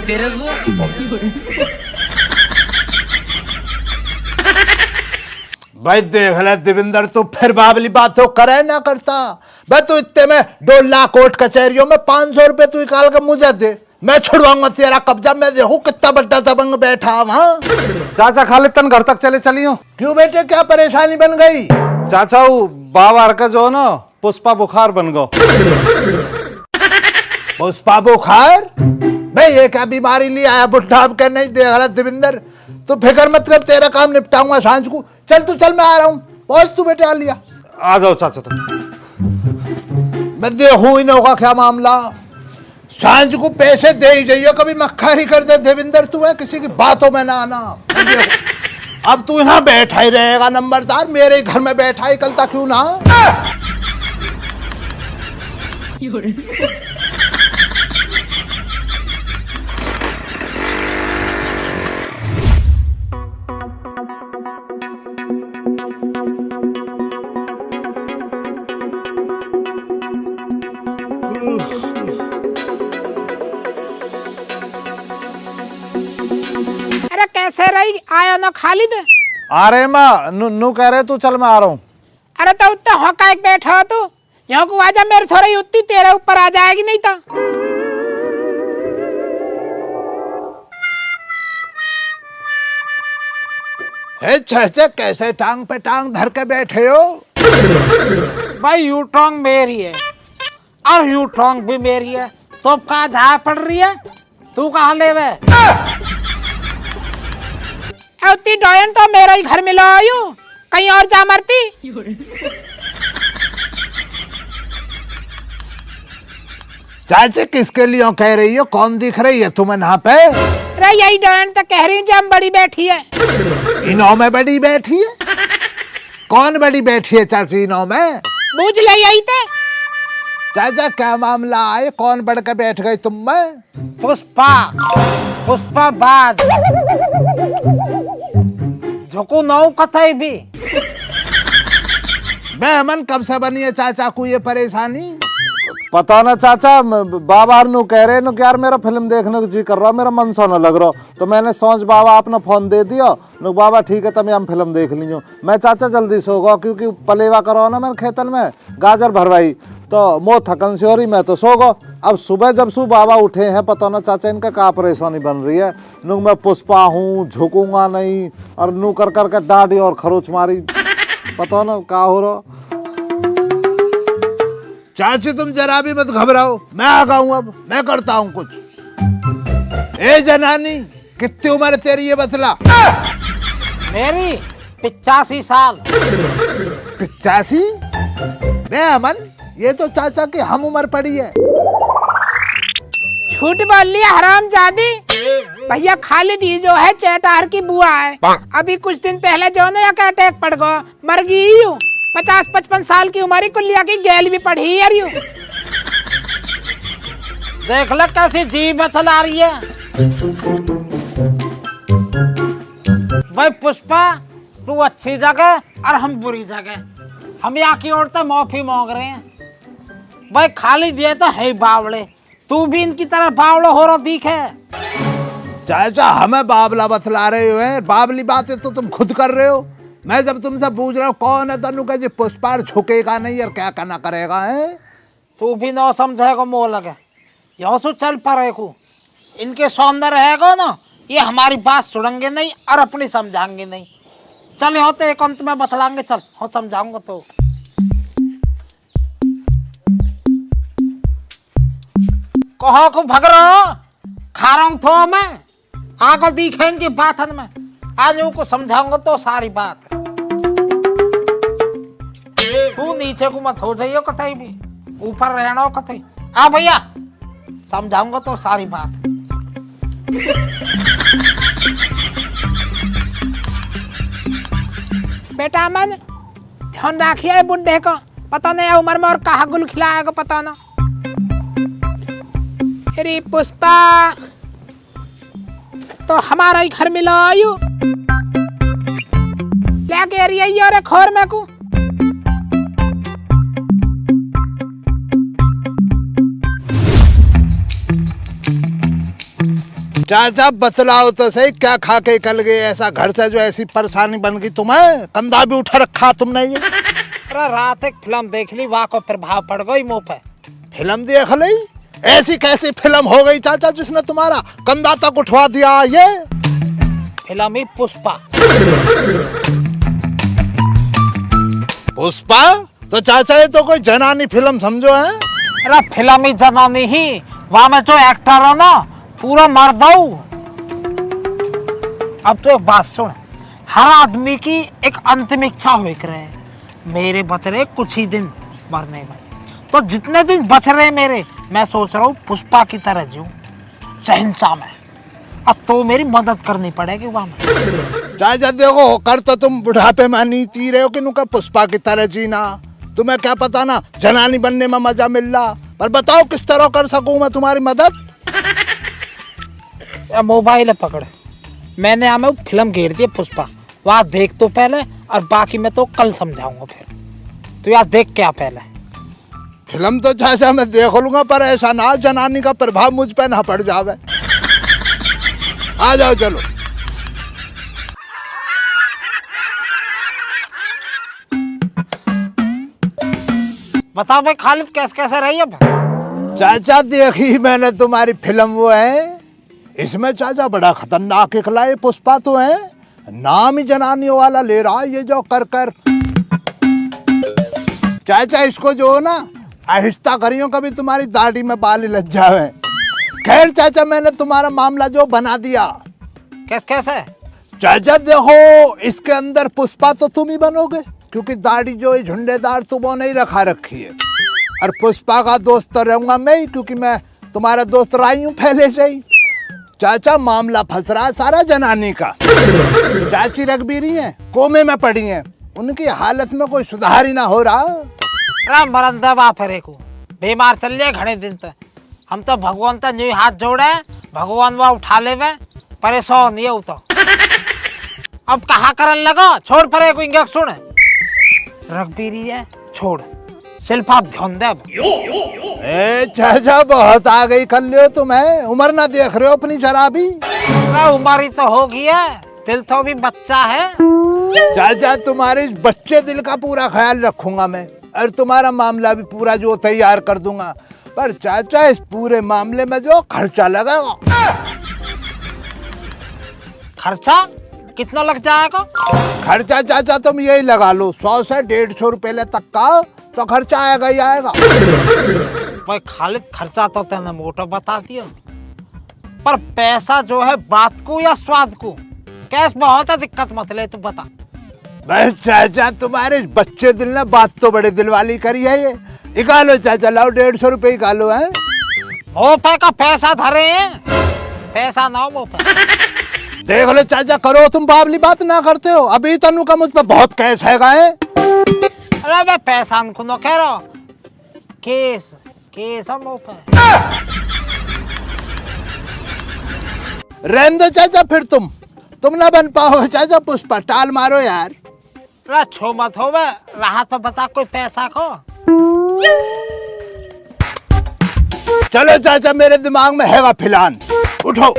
तेरे को। भाई देख ले देविंदर, तू फिर बाबली बात तो करे ना करता। भाई तू इतने में 2 लाख कोर्ट कचहरियों में 500 रुपए तू निकाल के मुझे दे, मैं छुड़वाऊंगा तेरा कब्जा। मैं देखू कितना बड़ा दबंग बैठा वहाँ। चाचा खाली तन घर तक चले चलियो। क्यों बेटे, क्या परेशानी बन गई? चाचा वो बाबा का जो ना पुष्पा बुखार बन गो। पुष्पा बुखार? भाई ये क्या बीमारी ली आया बुढ़ा के? नहीं देख रहा देविंदर, तू फिक्र मत कर, तेरा काम निपटाऊंगा सांझ को। चल तू चल, मैं आ रहा हूँ। पहुंच तू बेटे, आ लिया। आ जाओ चाचा तक। मैं देखू इन होगा क्या मामला। सांझ को पैसे दे ही जाइए, कभी मक्खरी कर दे देविंदर तू है, किसी की बातों में ना आना। अब तू यहाँ बैठा ही रहेगा नंबरदार, मेरे घर में बैठा ही, कल तक क्यों ना। अरे कैसे रही आयो ना खालिद? आ रहे माँ, नू कह रहे तू चल, मैं आ रहा हूँ। अरे तो उतना होका एक बैठा हो तू, यहाँ को आजा, मेरे थोड़ी उतनी तेरे ऊपर आ जाएगी नहीं तो। छे कैसे टांग पे टांग धर के बैठे हो? भाई यू टोंग मेरी है और यू टोंग भी मेरी है, तो कहाँ जा पड़ रही है? तू कहाँ ले वे? उतनी डोयन तो मेरा ही घर में लो आयु, कहीं और जा मरती। चाचे किसके लिए कह रही हो? कौन दिख रही है तुम्हें यहाँ पे? अरे यही डोयन तो कह रही हूँ जब बड़ी बैठी है। इनों में बड़ी बैठी है? कौन बड़ी बैठी है चाची इनों में? बूझ ले यही थे। चाचा क्या मामला है, कौन बढ़ के बैठ गई तुम में? पुष्पा, पुष्पा बाज झोंकू नौ कथई भी। बेमन कब से बनी है चाचा को ये परेशानी? पता ना चाचा, बाबा नू कह रहे नु यार मेरा फिल्म देखने को जी कर रहा, मेरा मन सोना लग रहा, तो मैंने सोच बाबा अपना फोन दे दिया नु। बाबा ठीक है तब हम फिल्म देख लीजिए। मैं चाचा जल्दी सो गया क्योंकि पलेवा करो ना मैंने खेतन में गाजर भरवाई, तो मो थकन से हो रही, मैं तो सो गया। अब सुबह जब सु बाबा उठे हैं, पता ना चाचा इनका क्या परेशानी बन रही है। नु मैं पुष्पा हूँ, झुकूंगा नहीं, और नू कर करके डांडी और खरोच मारी, पता ना क्या हो रहा। चाची तुम जरा भी मत घबराओ, मैं आ गया हूँ, अब मैं करता हूँ कुछ। ए जनानी, कितनी उम्र तेरी ये बतला? मेरी 85 साल। 85? बे अमन, ये तो चाचा की हम उम्र पड़ी है। झूठ बोल लिया हरामजादी। भैया खालिद ही जो है चेटार की बुआ है, अभी कुछ दिन पहले जो ना क्या अटैक पड़ गया, मर गई हूँ। 50-55 साल की उम्र कुल्लिया की गैल भी पढ़ी है। देख ले कैसी जीभ चला रही है। भाई पुष्पा तू अच्छी जगह और हम बुरी जगह, हम यहाँ की औरतें माफी मांग रहे हैं। भाई खालिद ये तो है बावड़े, तू भी इनकी तरह बावड़ा हो रहा दिखे। चाचा हमें बाबला बतला रहे हो, बाबली बातें तो तुम खुद कर रहे हो। मैं जब तुमसे पूछ रहा हूँ कौन है, तनु कह पुष्पा झुकेगा नहीं और क्या करना करेगा है? तू भी ना समझेगा मोह लगे, यहाँ से चल पड़े को इनके सामने रहेगा ना, ये हमारी बात सुनेंगे नहीं और अपनी समझाएंगे नहीं। चल यहाँ तो एक अंत में बतलाएंगे, चल हाँ समझाऊंगा। तो कहो को भग रहा खा रहा हूँ थो मैं, आगे दिखेंगे बात में, आज उनको समझाऊंगा तो सारी बात। तू नीचे को मत हो जाइयो कतई भी, ऊपर रहना हो कतई। हाँ भैया समझाऊंगा तो सारी बात। बेटा अमन ध्यान रखिए बुढ़े को, पता नहीं उम्र में और कहा गुल खिलाएगा पता ना। अरे पुष्पा तो हमारा ही घर मिला आयु लेके रही और खोर में को चाचा बतलाओ तो सही, क्या खा के निकल गए ऐसा घर से जो ऐसी परेशानी बन गई तुम्हें? कंधा भी उठा रखा तुमने ये। अरे रात एक फिल्म देख ली, वहाँ को प्रभाव पड़ गई मुंह पे। फिल्म देख ली? ऐसी कैसी फिल्म हो गई चाचा जिसने तुम्हारा कंधा तक उठवा दिया? ये फिल्म ही पुष्पा। पुष्पा? तो चाचा ये तो कोई जनानी फिल्म समझो है। अरे फिल्म ही जनानी ही, वहाँ में जो एक्टर है ना पूरा मर्द हूँ। अब तो एक बात सुन, हर आदमी की एक अंतिम इच्छा हो रहे, मेरे बच रहे कुछ ही दिन मरने में, तो जितने दिन बच रहे मेरे, मैं सोच रहा हूँ पुष्पा की तरह जीऊं, शहंशाह में। अब तो मेरी मदद करनी पड़ेगी वहाँ में। चाचा देखो, कर तो तुम बुढ़ापे में नीति रहे हो कि नुका पुष्पा की तरह जीना। तुम्हें क्या पता ना जनानी बनने में मजा मिल रहा, पर बताओ किस तरह कर सकूं मैं तुम्हारी मदद? मोबाइल पकड़, मैंने हमें फिल्म घेर दी पुष्पा, वहाँ देख तो पहले, और बाकी मैं तो कल समझाऊंगा फिर। तो यार देख क्या पहले फिल्म तो चाचा मैं देख लूंगा, पर ऐसा ना जनानी का प्रभाव मुझ पे ना पड़ जावे। आ जाओ चलो। बताओ भाई खालिद कैसे कैसे रही अब? चाचा देखी मैंने तुम्हारी फिल्म, वो है इसमें चाचा बड़ा खतरनाक निकला है। पुष्पा तो है, नाम ही जनानियों वाला ले रहा है ये जो कर कर। चाचा इसको जो हो ना आहिस्ता करियो, कभी तुम्हारी दाढ़ी में बाल लग जावे। खैर चाचा मैंने तुम्हारा मामला जो बना दिया। कैसे कैसे? चाचा देखो, इसके अंदर पुष्पा तो तुम ही बनोगे, क्योंकि दाढ़ी जो है झुंडेदार तुम वो नहीं रखा रखी है। और पुष्पा का दोस्त तो रहूंगा मैं ही, क्योंकि मैं तुम्हारा दोस्त रही हूँ पहले से ही। चाचा मामला फंस रहा है सारा जनानी का। चाची रघबीरी हैं, कोमे में पड़ी हैं, उनकी हालत में कोई सुधार ही ना हो रहा। राम मरंदा बापरे को बीमार चल रहे घने दिन तक। हम तो भगवान तक न्यू हाथ जोड़े, भगवान वह उठा ले वे, परेशान नहीं हो तो। अब कहा करन लगा, छोड़ परे को इंगे सुन, रघबीरी है छोड़, सिर्फ आप ध्यान दे। ए चाचा बहुत आ गई कर लियो तुम्हें, उम्र ना देख रहे हो अपनी जरा भी? उम्र ही तो होगी है, दिल तो भी बच्चा है। चाचा तुम्हारे इस बच्चे दिल का पूरा ख्याल रखूंगा मैं, और तुम्हारा मामला भी पूरा जो तैयार कर दूंगा। पर चाचा इस पूरे मामले में जो खर्चा लगेगा। खर्चा कितना लग जाएगा? खर्चा चाचा तुम यही लगा लो, 100 से 150 रुपए तक का तो खर्चा आएगा ही आएगा। भाई खालिद खर्चा तो तेने मोटा बता दिया, पर पैसा जो है बात को या स्वाद को, कैश बहुत है, दिक्कत मत ले तू बता। बस चाचा तुम्हारे इस बच्चे दिल ने बात तो बड़े दिल वाली करी है ये। निकालो चाचा, लाओ 150 रुपए निकालो है। मोपे का पैसा धरे हैं, पैसा ना हो मोपे। देख लो चाचा, करो तुम बाबली बात ना करते हो, अभी तनु का मुझ पर बहुत कैस है गाए। अरे मैं पैसा को न कह रहा, केस केस हम मोपे। रहने दो चाचा, फिर तुम ना बन पाओगे चाचा पुष्पा, टाल मारो यार। छो मत हो वे, रहा तो बता कोई पैसा को। चलो चाचा, मेरे दिमाग में हैगा फिलहाल, उठो।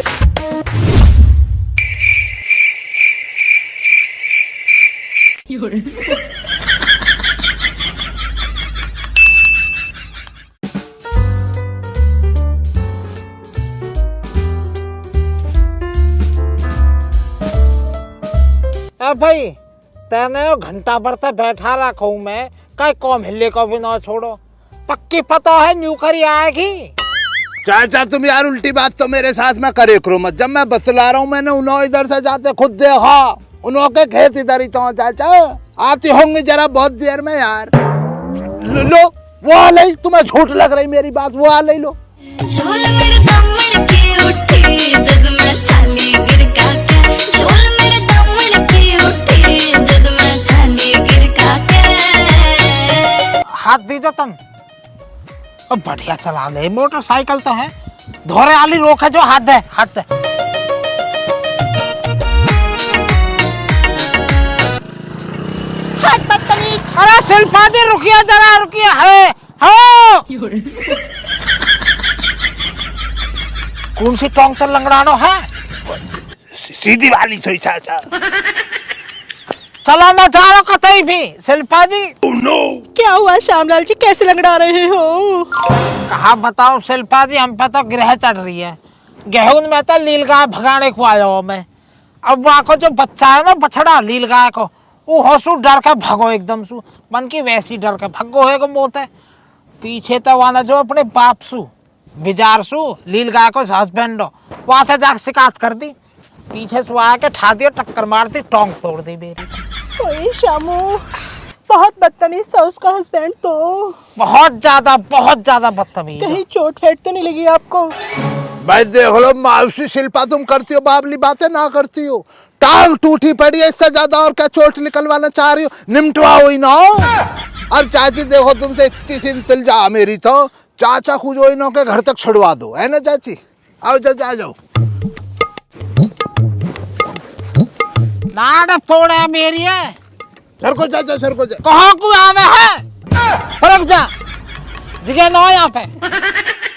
भाई तेने घंटा भर तक बैठा रखा हूँ मैं, कई कौम हिले को भी ना छोड़ो, पक्की पता है न्यूकरी आएगी। चाचा तुम यार उल्टी बात तो मेरे साथ में करे करो मत, जब मैं बतला रहा हूँ मैंने उन्होंने इधर से जाते खुद देखा, उन्होंने के खेत इधर ही तो। चाचा आती होंगे जरा बहुत देर में यार। लो वो आ ले, तुम्हें झूठ लग रही मेरी बात, वो आ ले लो। झोल मेरे दामन के उठी जद मैं चाली गिर का के, झोल मेरे दामन के उठी जद मैं चाली गिर का के। हाथ दीजो तुम, अब बढ़िया चला ले, मोटरसाइकिल तो है, धोरे आली रोक है जो, हाथ दे हाथ दे। हाथ बदतमीज। अरे शिल्पा जी रुकिए जरा, रुकिए है हो। कौन सी टोंग तर लंगड़ानो है? सीधी वाली थी चाचा। चलो ना जाओ कतई भी शिल्पा जी। क्या हुआ श्यामलाल जी, कैसे लंगड़ा रहे हो? कहा बताओ शिल्पा जी, हम पे तो ग्रह चढ़ रही है। गेहूं में तो लील गाय भगाने को आया हूं मैं। अब वहां को जो बच्चा है ना बछड़ा लील गाय को, वो होसू डर के भगो एकदम सु मन की वैसी डर के भगो है मोत है। पीछे तो वाला जो अपने बाप सु बिजार सु लील गाय को हस्बैंड वहां से जाकर शिकायत कर दी। पीछे से आया के ठा दिया, टक्कर मार दी, टोंग तोड़ दी मेरी। ओए श्यामू, बहुत बदतमीज था उसका हस्बैंड तो। बहुत ज्यादा बदतमीज। कहीं चोट फेट तो नहीं लगी आपको? भाई देख लो मावसी शिल्पा, तुम करती हो बाबली बातें, ना करती हो। टांग टूटी पड़ी है, इससे ज्यादा और क्या चोट निकलवाना चाह रही हो? निमटवाओ ही ना। अब चाची देखो, तुमसे इतनी सी इंतजा मेरी तो चाचा को जो इन्हों के घर तक छुड़वा दो, है ना चाची? आओ चाचा, आ जाओ। नाड़ फोड़े मेरी है। सर को चाचा, सर को कहाँ को आवे है? रुक जा, जगह न हो यहाँ पे।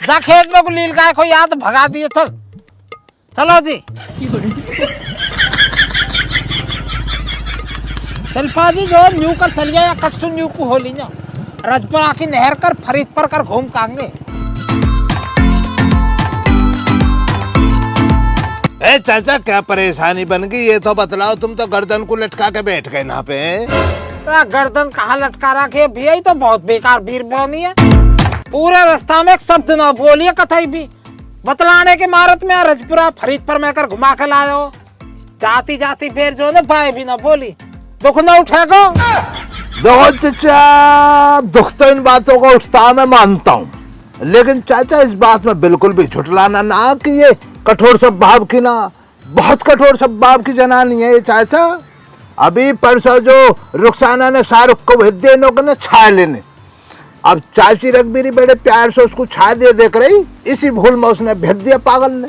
जा खेत में को लील गाय को याद भगा दिए। चलो जी। शिल्पा जी जो न्यू कर चलिए या कटसु न्यू को हो ली जाओ। रजपुरा की नहर कर फरीद पर कर घूम कांगे। ए चाचा, क्या परेशानी बन गई ये तो बतलाओ। तुम तो गर्दन को लटका के बैठ गए यहाँ पे। गर्दन कहाँ लटका रखे भैया, तो बहुत बेकार वीर बनी है। पूरे रास्ता में एक शब्द ना बोलिए कतई भी। बतलाने के मारत में रजपुरा फरीद पर मैं कर घुमा के लायो। जाती जाती फिर जो ने बाएं भी ना बोली, दुख ना उठेगा। देखो चाचा, दुख तो इन बातों को उठता मैं मानता हूँ, लेकिन चाचा इस बात में बिल्कुल भी झुठलाना ना कि ये कठोर स्वभाव की ना, बहुत कठोर स्वभाव की जनानी है ये चाचा। अभी परसों जो रुखसाना ने शाहरुख को भेज दिया इन्हों ने छाया लेने। अब चाची रघबीरी बड़े प्यार से उसको छाया दे देख रही, इसी भूल में उसने भेज दिया पागल ने।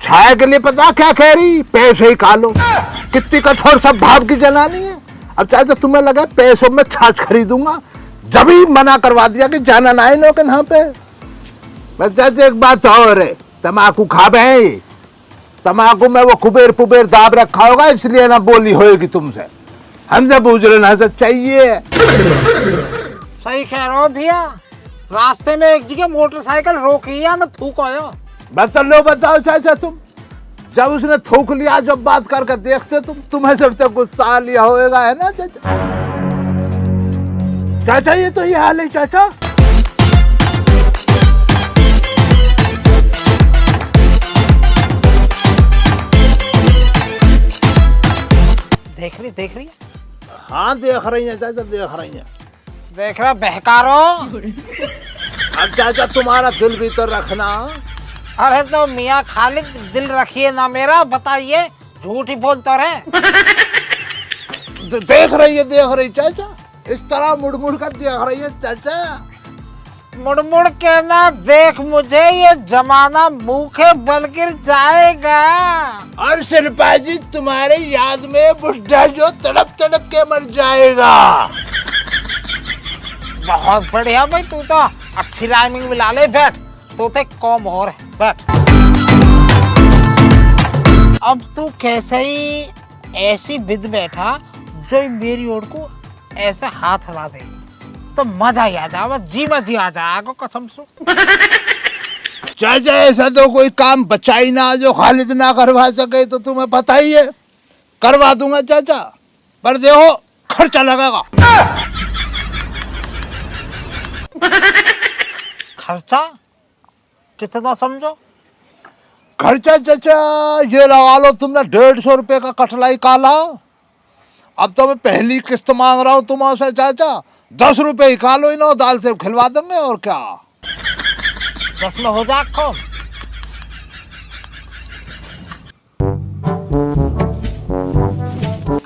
छाया के लिए पता क्या कह रही? पैसे ही खा लो। कितनी कठोर स्वभाव की जनानी है। अब चाचा तुम्हें लगा पैसों में छाछ खरीदूंगा, जब ही मना करवा दिया कि जाना ना इन लोग यहाँ पे। बस चाचा एक बात और है, तम्बाकू खा बे, तम्बाकू में वो कुबेर पुबेर दाब रखा होगा, इसलिए ना बोली होगी तुमसे। हमसे पूछ लेना चाहिए। सही कह रहे हो भैया। रास्ते में एक जगह मोटरसाइकिल रोकी या ना थूक आयो। बस लो बताओ चाचा, तुम जब उसने थूक लिया, जब बात करके देखते तुम्हें सबसे गुस्सा लिया होगा, है ना चाचा? चाचा ये तो ये हाल है चाचा। देख रही है। हाँ देख रही है चाचा, देख रही है। देख रहा बेहकारो। अब चाचा तुम्हारा दिल भी तो रखना। अरे तो मियाँ खालिद दिल रखिए ना मेरा, बताइए झूठ ही बोलता रहे। देख रही चाचा, इस तरह मुड़ मुड़ कर देख रही है चाचा। मुड़ मुड़ के ना देख मुझे, ये जमाना मुंह के बल गिर जाएगा। और शिल्पा जी तुम्हारे याद में बुढ़ा जो तड़प तड़प के मर जाएगा। बहुत बढ़िया भाई, तू तो अच्छी राइमिंग मिला ले। बैठ, तो कौम और है, बैठ। अब तू कैसे ही ऐसी विध बैठा जो मेरी ओर को ऐसे हाथ हिला दे तो मजा ही आ जाएगा, जी में जी आ जाएगा कसम से। चाचा ऐसा तो कोई काम बचा ही ना जो खालिद ना करवा सके, तो तुम्हें पता ही है। करवा दूंगा चाचा, पर देखो खर्चा लगेगा। खर्चा कितना समझो? खर्चा चाचा ये लगा लो तुमने 150 रुपए का कटलाई काला। अब तो मैं पहली किस्त मांग रहा हूँ तुमसे चाचा, 10 रुपए ही खा लो, इन्हों दाल से खिलवा देंगे और क्या। 10 में हो जा कौन?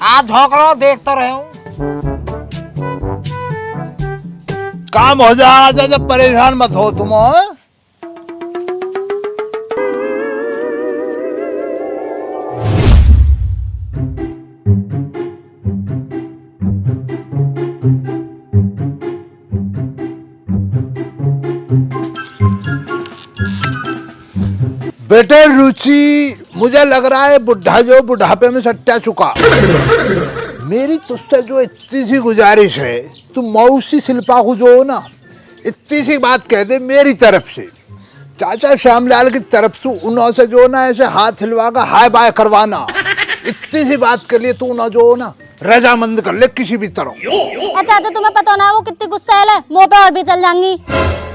आज झोंक रहा देख तो रहे हूँ। काम हो जाएगा चाचा, परेशान मत हो तुम। बेटे रुचि, मुझे लग रहा है बुढ़ा जो बुढ़ापे में सट्टा चुका। मेरी तुझसे जो इतनी सी गुजारिश है, तू मौसी शिल्पा को जो हो ना, इतनी सी बात कह दे मेरी तरफ से, चाचा श्यामलाल की तरफ से उन्हों से जो ना ऐसे हाथ हिलवा कर हाय बाय करवाना। इतनी सी बात के लिए तू ना जो ना रजामंद कर ले किसी भी तरह। अच्छा तो तुम्हें पता ना वो कितनी गुस्सा है, मुंह पे और भी चल जाएंगी।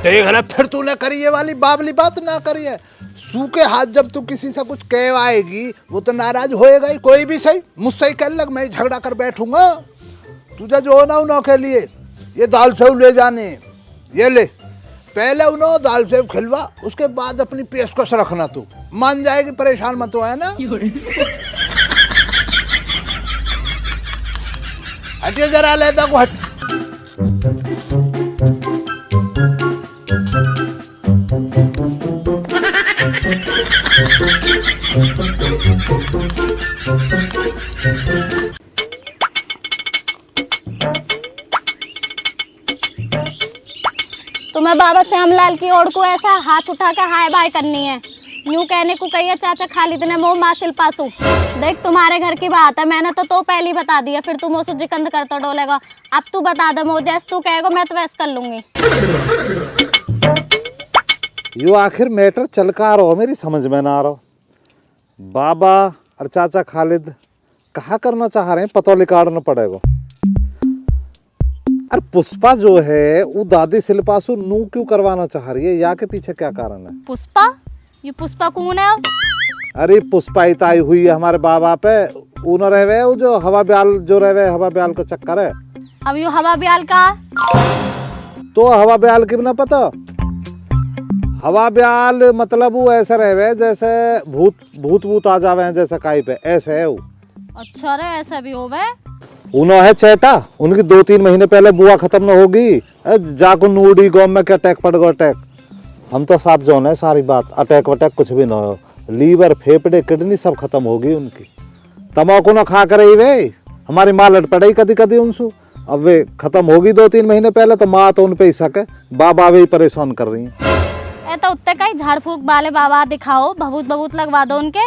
देख रहे फिर तूने करी ये वाली बावली बात ना करी है। सूखे हाथ जब तू किसी से कुछ कहवाएगी वो तो नाराज होएगा ही, कोई भी सही मुझसे ही कह लग, मैं झगड़ा कर बैठूंगा। तुझे जो हो ना उन्हों के लिए ये दाल सेव ले जाने, ये ले पहले उन्हों दाल सेव खिलवा, उसके बाद अपनी पेशकश रखना, तू मान जाएगी, परेशान मत हो, है ना। हटिए जरा लेता को हट। तुम्हें बाबा श्यामलाल की ओर को ऐसा हाथ उठाकर हाय बाय करनी है। यूं कहने को कहिए चाचा खालिद ने मोह मासिल पासू। देख तुम्हारे घर की बात है, मैंने तो पहले बता दिया, फिर तुम उसे जिकंद करता डोलेगा। अब तू बता दे मोह, जैसे तू कहेगा मैं तो वैसे कर लूंगी। यो आखिर मैटर चल का रहो, मेरी समझ में ना आ रहा। बाबा और चाचा खालिद कहा करना चाह रहे हैं, पता निकालना पड़ेगा। अरे पुष्पा जो है वो दादी शिल्पा से नू क्यों करवाना चाह रही है, या के पीछे क्या कारण है? पुष्पा? ये पुष्पा कौन है? अरे पुष्पा ही ताई हुई है हमारे बाबा पे, उन रहे वो जो हवा ब्याल जो रहे, हवा ब्याल का चक्कर है। अब यो हवा ब्याल का तो हवा ब्याल की भी ना पता। हवा ब्याल मतलब वो ऐसे रहे जैसे भूत आ जावे हैं जैसे काई पे, ऐसे है वो। अच्छा रे, ऐसा भी हो गए। उन्हों है चेटा, उनकी 2-3 महीने पहले बुआ खत्म न होगी, जाको नूडी गाँव में क्या अटैक पड़ गया, अटैक। हम तो साफ जोन है सारी बात, अटैक वटैक कुछ भी ना हो, लीवर फेफड़े किडनी सब खत्म होगी उनकी। तम्बाकू ना खा कर रही वे, हमारी माँ लट पड़ेगी कदी कदी उनसे। अब वे खत्म होगी 2-3 महीने पहले, तो माँ तो उन पे ही शक है, बाबा भी परेशान कर रही है। तो उत्ते का ही झाड़ फूक वाले बाबा दिखाओ, भभूत लगवा दो उनके।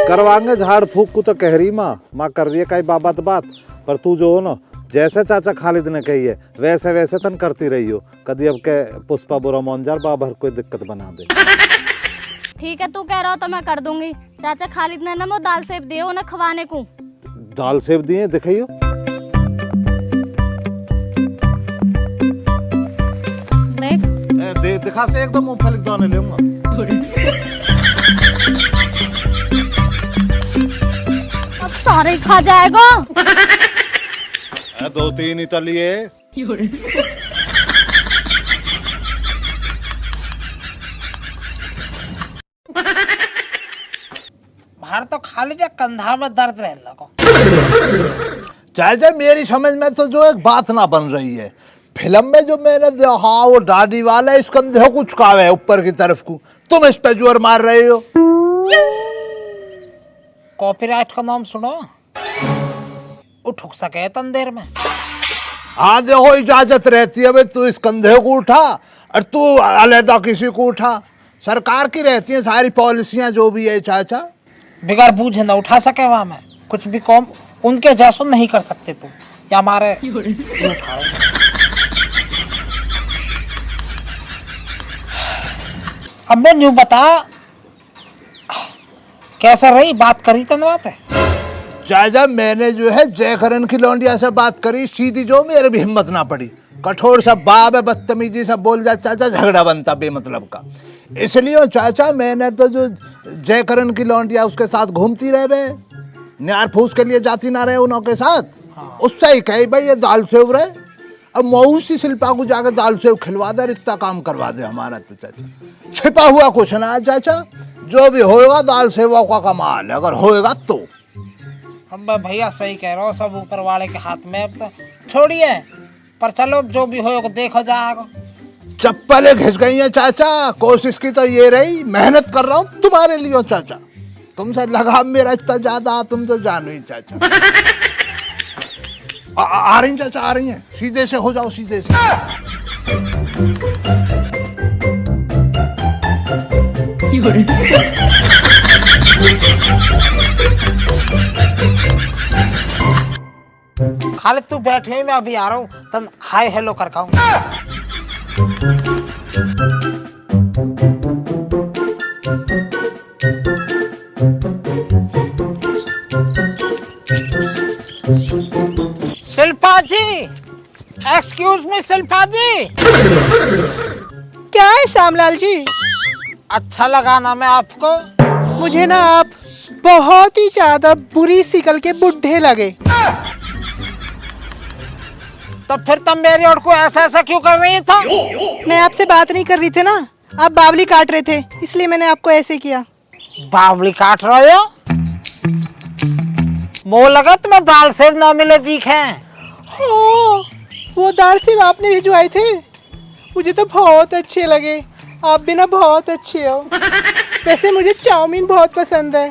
करवाएंगे झाड़ फूक को तो कह रही माँ कर रही है कई बाबा तो बात, पर तू जो हो ना जैसे चाचा खालिद ने कही है वैसे वैसे तन करती रही हो, कदी अब के पुष्पा बुरा मौनजार बाबा कोई दिक्कत बना दे। ठीक है तू कह रहा हो तो मैं कर दूंगी। चाचा खालिद ने ना वो दाल सेब दिए उन्हें खवाने को। दाल सेब दिए दिखाइयो। देख दिखा से एकदम मूंगफली दाने लूंगा। अब सारे खा जाएगा। 2-3 ही तो लिए। बाहर तो खाली जा कंधा में दर्द रहने लगा। चाचा मेरी समझ में तो जो एक बात ना बन रही है, फिल्म में जो मैंने देखा वो दाढ़ी वाला इस कंधे को कुछ कावे है ऊपर की तरफ को, तुम इस पे जोर मार रहे हो। कॉपीराइट का नाम सुनो, उठ सके तंदेर में। हाँ देखो इजाजत रहती है भाई, तू इस कंधे को उठा और तू अलहदा किसी को उठा, सरकार की रहती है सारी पॉलिसियां जो भी है। चाचा बिगाड़ बूझे ना उठा सके वहां में कुछ भी कौम उनके जैसा नहीं कर सकते तुम, या हमारे उठाओ। अब मैं यूं बता कैसे रही बात करी तनवा पे। चाचा मैंने जो है जयकरण की लौंडिया से बात करी सीधी, जो मेरे भी हिम्मत ना पड़ी, कठोर सा बाप है, बदतमीजी से बोल जा चाचा, झगड़ा बनता बेमतलब का। इसलिए चाचा मैंने तो जो जयकरण की लौंडिया उसके साथ घूमती रहे बे, न्यार फूस के लिए जाती ना रहे उनों के साथ। उससे ही कही भाई ये दाल सेव रहे, अब मऊसी शिल्पा को जाकर दाल सेव खिलवा दे, इतना काम करवा दे हमारा। तो चाचा छिपा हुआ कुछ ना है चाचा, जो भी होएगा दाल सेवा का कमाल है, अगर होएगा तो। हम भैया सही कह रहे हो, सब ऊपर वाले के हाथ में। अब तो छोड़िए, पर चलो जो भी हो देखो जाएगा। चप्पलें घिस गई हैं चाचा, कोशिश की तो ये रही, मेहनत कर रहा हूँ तुम्हारे लिए चाचा, तुमसे लगाव मेरा इतना ज्यादा तुम तो जानो ही चाचा। आ रही चाचा, आ रही हैं, सीधे से हो जाओ, सीधे से। खाली तू बैठे ही मैं अभी आ रहा हूँ, तन हाय हेलो कर कहूँ। शिल्पा जी, एक्सक्यूज मी शिल्पा जी। क्या है श्यामलाल जी? अच्छा लगा ना मैं आपको? मुझे ना आप बहुत ही ज्यादा बुरी शिकल के बुढ़े लगे। तो फिर तुम मेरी ओर को ऐसा ऐसा क्यों कर रही था? मैं आपसे बात नहीं कर रही थी ना, आप बावली काट रहे थे, इसलिए मैंने आपको ऐसे किया। बावली काट रहे हो? मुँह लगा तुम्हें दाल सेब ना मिले दिखे। वो दाल सेब आपने भिजवाए थे, मुझे तो बहुत अच्छे लगे। आप भी ना बहुत अच्छे हो। वैसे मुझे चाउमीन बहुत पसंद है।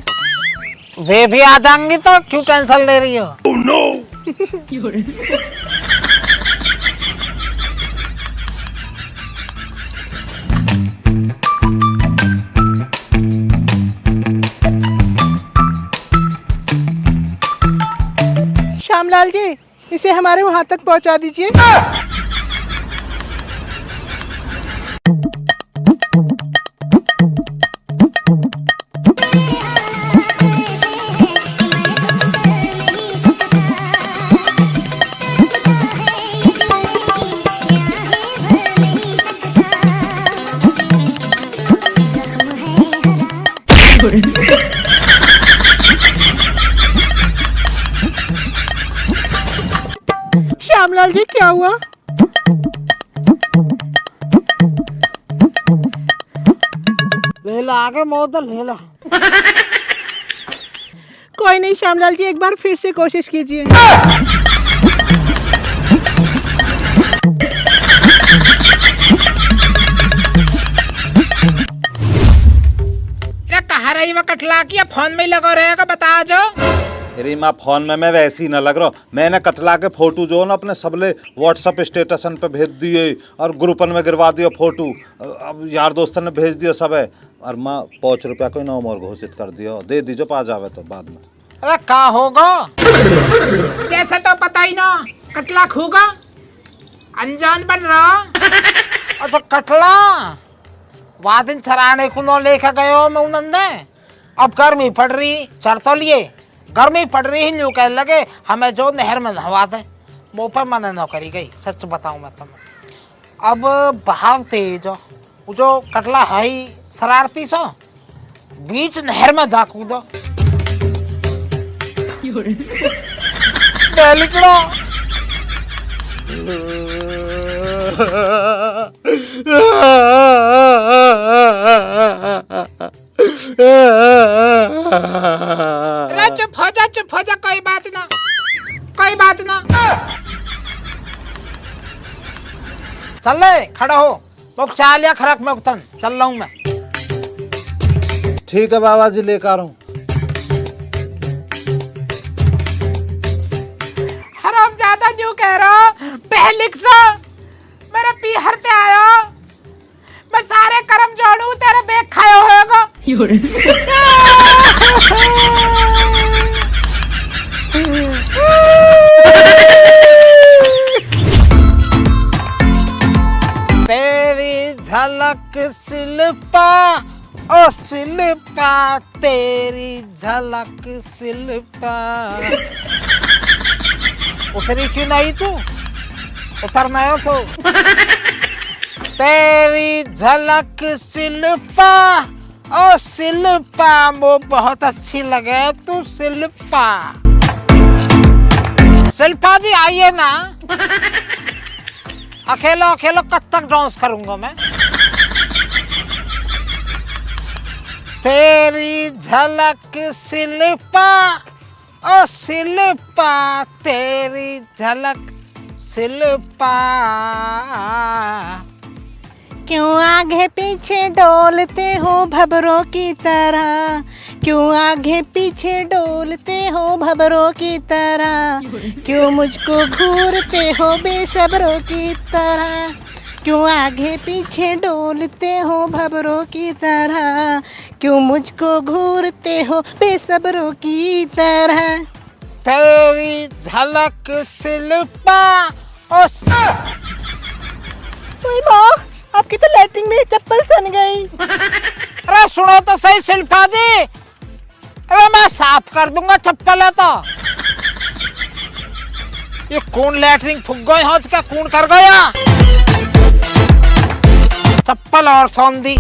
वे भी आ जाएंगी तो क्यों टेंशन ले रही हो? Oh, no. श्यामलाल जी, इसे हमारे वहां तक पहुंचा दीजिए। श्यामलाल जी, क्या हुआ? लेला आगे मोदल लेला। कोई नहीं श्यामलाल जी, एक बार फिर से कोशिश कीजिए। कहा रही मैं कटला किया फोन में ही लगा रहेगा, बता जो। अरे माँ फोन में मैं वैसे ही ना लग रहा। मैंने कटला के फोटो जो ना अपने सबले व्हाट्सएप स्टेटसन पे भेज दिए और ग्रुपन में गिरवा दिया फोटो। अब यार दोस्तों ने भेज दिया सब है। और माँ 5 रुपया कोई नौ मोर घोषित कर दिया, दे दीजिए पा जावे तो बाद में। अरे का होगा जैसे तो पता ही ना, कटला खूगा अनजान बन रहा। अच्छा कटला वह दिन छराने को न लेकर गयो मैं उनंदे। अब गर्मी पड़ रही, चढ़ तो लिए गर्मी पड़ रही है, न्यू कह लगे हमें जो नहर में नहवा दे। मुँह पर मन न करी गई, सच बताऊं मैं तुम्हें। अब बहाव तेज वो जो कटला है ही शरारती सो, बीच नहर में जा कूदो। लिकड़ो चुप हो जा, कोई बात ना, कोई बात ना। चल ले खड़ा हो, लोग चाल या खरक में उतन चल रहा हूं मैं। ठीक है बाबा जी, लेकर आ रहा हूँ। हराम ज्यादा न्यू कह रहा पहलिक से मेरे पीहर ते आयो, मैं सारे कर्म जोड़ू तेरे बेग खायो होगा। तेरी झलक शिल्पा, ओ शिल्पा तेरी झलक शिल्पा। उतरी क्यों नहीं तू? उतरना है तो। तेरी झलक शिल्पा, ओ शिल्पा वो बहुत अच्छी लगे तू शिल्पा। शिल्पा जी आइए ना, अकेलो अकेलो कब तक डांस करूंगा मैं। तेरी झलक शिल्पा, ओ शिल्पा तेरी झलक शिल्पा। क्यों आगे पीछे डोलते हो भबरों की तरह, क्यों आगे पीछे डोलते हो भबरों की तरह, क्यों मुझको घूरते हो बेसब्रों की तरह, क्यों आगे पीछे डोलते हो भंवरों की तरह, क्यों मुझको घूरते हो बेसब्रों की तरह। तेरी झलक शिल्पा उस ओए माँ, आपकी तो लैट्रिन में चप्पल सन गई। अरे सुनो तो सही शिल्पा जी, अरे मैं साफ कर दूंगा चप्पल है तो। ये कौन लैटरिन फूक गए हो, क्या कौन कर गया? चप्पल और सौंदी।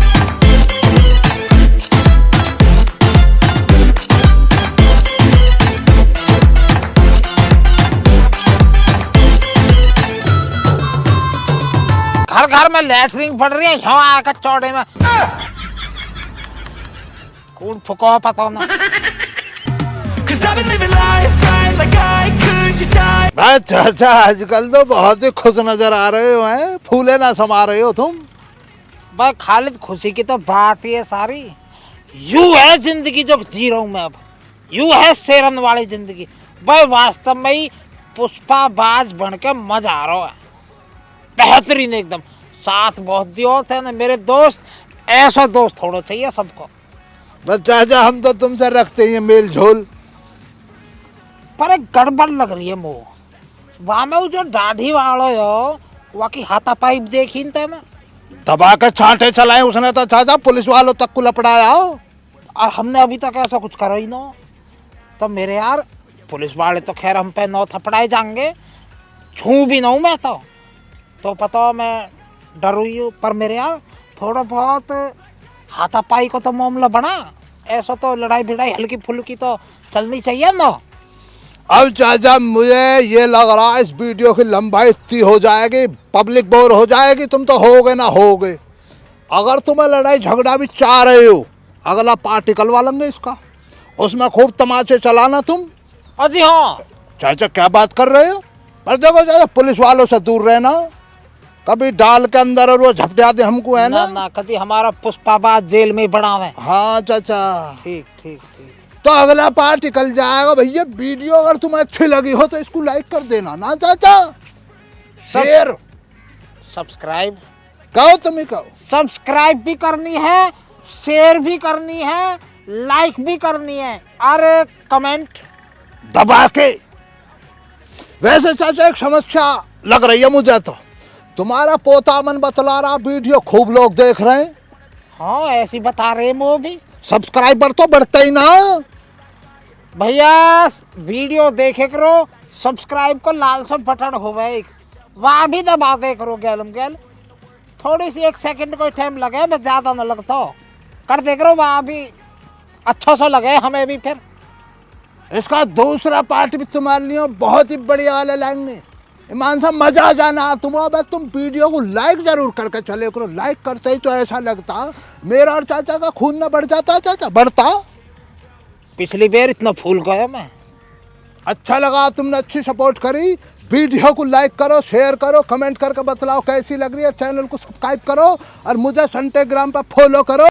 घर घर में लैटरिन पड़ रही है, यहाँ आकर चौड़े में कौन फुको पता ना। भाई चाचा आजकल तो बहुत ही खुश नजर आ रहे हो, हैं फूले ना समा रहे हो तुम। भाई खालिद खुशी की तो बात ही है सारी। यू है जिंदगी जो जी रहा हूं मैं अब, यू है शेरन वाली जिंदगी। भाई वास्तव में ही पुष्पाबाज बन के मजा आ रहा है, बेहतरीन एकदम। साथ बहुत दियो थे ना मेरे दोस्त, ऐसा दोस्त होना चाहिए सबको। बस चाचा हम तो तुमसे रखते ही हैं मेल झोल। पर एक गड़बड़ लग रही है मुँह वहां में, वो जो दाढ़ी वालो हो वहाँ की हाथा पाइप देखी ना, दबा के छांटे चलाए उसने तो चाचा, पुलिस वालों तक को लपटाया। और हमने अभी तक ऐसा कुछ करो ही ना। तो मेरे यार पुलिस वाले तो खैर हम पे नौ थपड़ाए जाएंगे, छू भी ना हूँ मैं तो पता मैं डरू ही हूँ। पर मेरे यार थोड़ा बहुत हाथापाई को तो मामला बना, ऐसा तो लड़ाई भिड़ाई हल्की फुल्की तो चलनी चाहिए ना। अब चाचा मुझे ये लग रहा है इस वीडियो की लंबाई इतनी हो जाएगी, पब्लिक बोर हो जाएगी, तुम तो होगे ना होगे। अगर तुम्हें लड़ाई झगड़ा भी चाह रहे हो, अगला पार्ट निकलवा लेंगे इसका, उसमें खूब तमाचे चलाना तुम। अजी हाँ चाचा क्या बात कर रहे हो? पर देखो चाचा पुलिस वालों से दूर रहना, कभी डाल के अंदर और वो झपटा दे हमको, है ना। ना कभी हमारा पुष्पाबाज जेल में बना हुआ है। हाँ चाचा ठीक ठीक ठीक। तो अगला पार्ट निकल जाएगा भैया। वीडियो अगर तुम्हें अच्छी लगी हो तो इसको लाइक कर देना ना चाचा, शेयर सब्सक्राइब कहो, तुम ही कहो। सब्सक्राइब भी करनी है, शेयर भी करनी है, लाइक भी करनी है, और कमेंट दबा के। वैसे चाचा एक समस्या लग रही है मुझे, तो तुम्हारा पोता मन बतला रहा वीडियो खूब लोग देख रहे हैं। हाँ ऐसी बता रहे वो भी। सब्सक्राइबर तो बढ़ते ही ना भैया, वीडियो देखे करो, सब्सक्राइब को लाल सा बटन हो गए वहाँ भी दबा दे करो गैलम गैल। थोड़ी सी 1 सेकंड को टाइम लगे, बस ज़्यादा ना लगता हो, कर दे करो वहाँ भी, अच्छा सा लगे हमें भी। फिर इसका दूसरा पार्ट भी तुम्हारे लिए बहुत ही बढ़िया वाले लाएंगे, ईमान सा मजा आ जाना तुम्हारा। बस तुम वीडियो को लाइक जरूर करके चले करो, लाइक करते ही तो ऐसा लगता मेरा और चाचा का खून ना बढ़ जाता। चाचा बढ़ता, पिछली बार इतना फूल गया मैं। अच्छा लगा, तुमने अच्छी सपोर्ट करी। वीडियो को लाइक करो, शेयर करो, कमेंट करके बतलाओ कैसी लग रही है। चैनल को सब्सक्राइब करो और मुझे इंस्टाग्राम पर फॉलो करो।